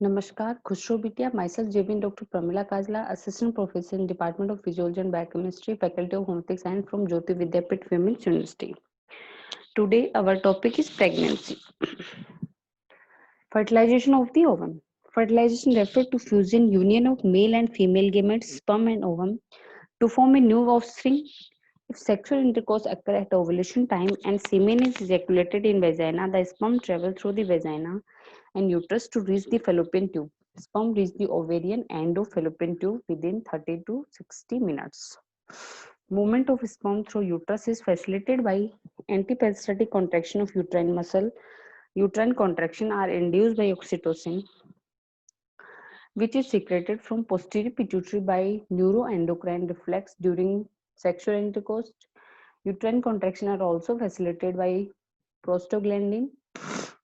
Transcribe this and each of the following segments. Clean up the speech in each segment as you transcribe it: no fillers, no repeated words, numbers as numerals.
Namaskar, Khushro Bitiya, myself JB Dr. Pramila Kajla, Assistant Professor in Department of Physiology and Biochemistry, Faculty of Homeopathic Science from Jyoti Vidyapith Women's University. Today our topic is pregnancy. Fertilization of the ovum. Fertilization refers to fusion union of male and female gametes, sperm and ovum to form a new offspring. If sexual intercourse occurs at ovulation time and semen is ejaculated in vagina, the sperm travels through the vagina and uterus to reach the fallopian tube. Sperm reach the ovarian end of fallopian tube within 30 to 60 minutes. Movement of sperm through uterus is facilitated by antiperistaltic contraction of uterine muscle. Uterine contraction are induced by oxytocin, which is secreted from posterior pituitary by neuroendocrine reflex during sexual intercourse. Uterine contraction are also facilitated by prostaglandin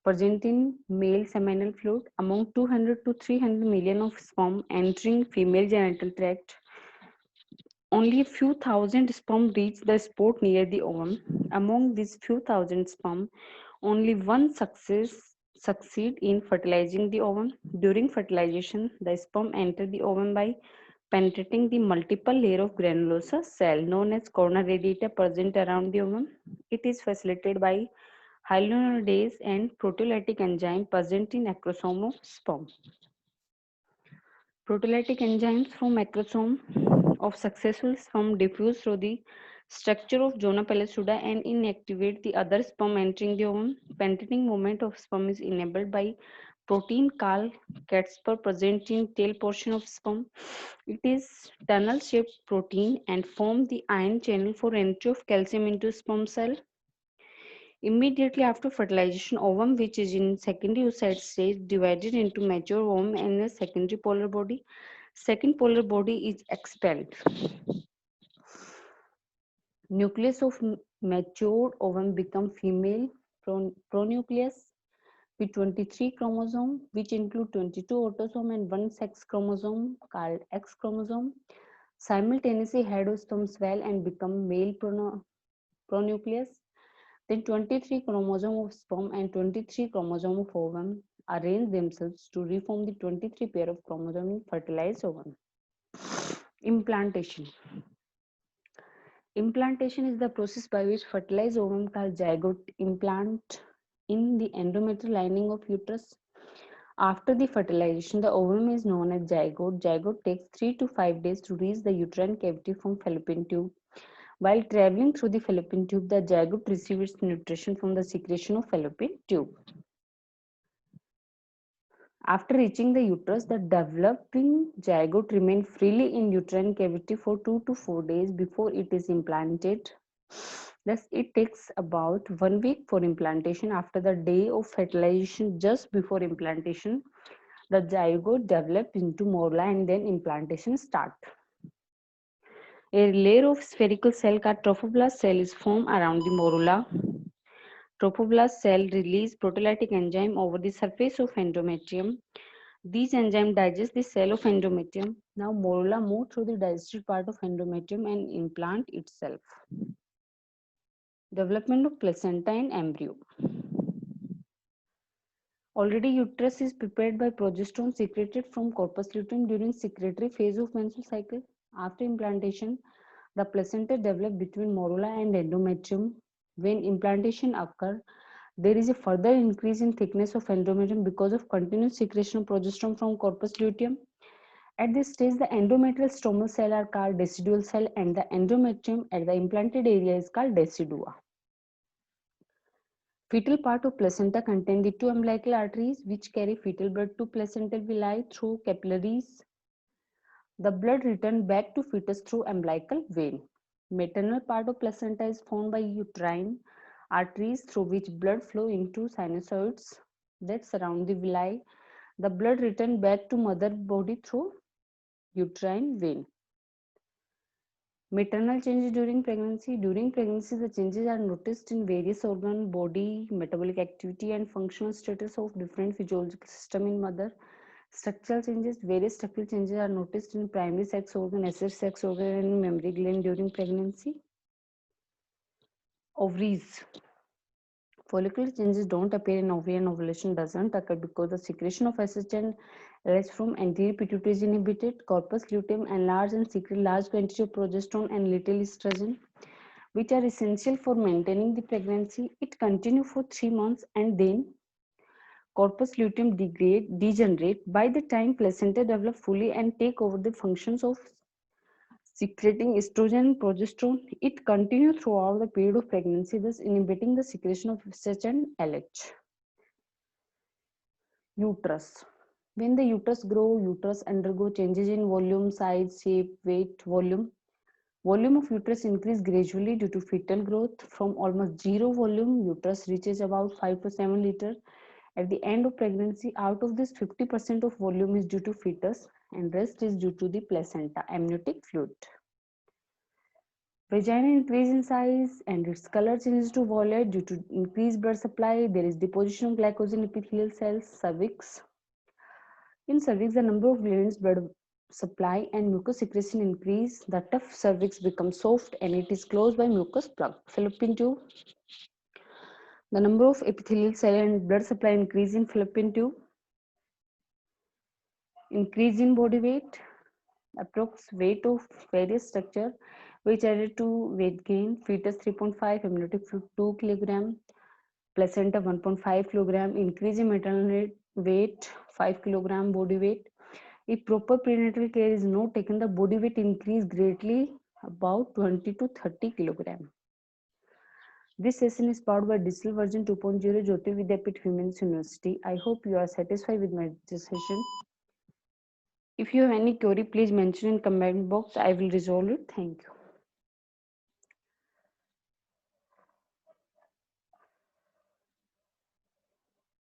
present in male seminal fluid. Among 200 to 300 million of sperm entering female genital tract, only a few thousand sperm reach the spot near the ovum. Among these few thousand sperm, only one succeed in fertilizing the ovum. During fertilization, the sperm enter the ovum by penetrating the multiple layer of granulosa cell known as corona radiata present around the ovum. It is facilitated by hyaluronidase and proteolytic enzyme present in acrosome of sperm. Proteolytic enzymes from acrosome of successful sperm diffuse through the structure of zona pellucida and inactivate the other sperm entering the ovum. Penetrating movement of sperm is enabled by protein called Caspar present in tail portion of sperm. It is tunnel-shaped protein and form the ion channel for entry of calcium into sperm cell. Immediately after fertilization, ovum, which is in secondary oocyte stage, divided into mature ovum and a secondary polar body. Second polar body is expelled. Nucleus of matured ovum become female pronucleus with 23 chromosome, which include 22 autosome and one sex chromosome called X chromosome. Simultaneously, head of sperm swell and become male pronucleus. Then 23 chromosome of sperm and 23 chromosome of ovum arrange themselves to reform the 23 pair of chromosome in fertilized ovum. Implantation. Implantation is the process by which fertilized ovum called zygote implant in the endometrial lining of uterus. After the fertilization, the ovum is known as zygote. Zygote takes 3 to 5 days to reach the uterine cavity from fallopian tube. While traveling through the fallopian tube, the zygote receives its nutrition from the secretion of fallopian tube. After reaching the uterus, the developing zygote remains freely in uterine cavity for 2 to 4 days before it is implanted. Thus, it takes about 1 week for implantation. After the day of fertilization, just before implantation, the zygote develops into morula and then implantation starts. A layer of spherical cell called trophoblast cell is formed around the morula. Trophoblast cell release proteolytic enzyme over the surface of endometrium. These enzymes digest the cell of endometrium. Now morula move through the digested part of endometrium and implant itself. Development of placenta and embryo. Already uterus is prepared by progesterone secreted from corpus luteum during secretory phase of menstrual cycle. After implantation, the placenta develops between morula and endometrium. When implantation occurs, there is a further increase in thickness of endometrium because of continuous secretion of progesterone from corpus luteum. At this stage, the endometrial stromal cell are called decidual cell and the endometrium at the implanted area is called decidua. Fetal part of placenta contain the two umbilical arteries which carry fetal blood to placental villi through capillaries. The blood returns back to fetus through umbilical vein. Maternal part of placenta is formed by uterine arteries through which blood flow into sinusoids that surround the villi. The blood returns back to mother body through uterine vein. Maternal changes during pregnancy. During pregnancy, the changes are noticed in various organ, body, metabolic activity, and functional status of different physiological system in mother. Structural changes. Various structural changes are noticed in primary sex organ, accessory sex organ, and mammary gland during pregnancy. Ovaries. Follicular changes don't appear in ovary, and ovulation doesn't occur because the secretion of estrogen less from anterior pituitary is inhibited. Corpus luteum enlarge and secrete large quantity of progesterone and little estrogen, which are essential for maintaining the pregnancy. It continues for 3 months and then corpus luteum degenerate by the time placenta develop fully and take over the functions of secreting estrogen and progesterone. It continues throughout the period of pregnancy, thus inhibiting the secretion of FSH and LH. Uterus. When the uterus grows, uterus undergo changes in volume, size, shape, weight, volume. Volume of uterus increase gradually due to fetal growth. From almost zero volume, uterus reaches about 5 to 7 liters. At the end of pregnancy, out of this 50% of volume is due to fetus and rest is due to the placenta, amniotic fluid. Vagina increase in size and its color changes to violet due to increased blood supply. There is deposition of glycogen in epithelial cells. Cervix. In cervix, the number of glands, blood supply, and mucus secretion increase. The tough cervix becomes soft and it is closed by mucus plug. Fallopian tube. The number of epithelial cell and blood supply increase in fallopian tube. Increase in body weight. Approx weight of various structure which added to weight gain. Fetus 3.5, amniotic fluid 2 kg, placenta 1.5 kg, increase in maternal weight 5 kg, body weight. If proper prenatal care is not taken, the body weight increase greatly, about 20 to 30 kg. This session is powered by Digital Version 2.0 Jyoti Vidyapeeth Women's University. I hope you are satisfied with my session. If you have any query, please mention in comment box. I will resolve it. Thank you.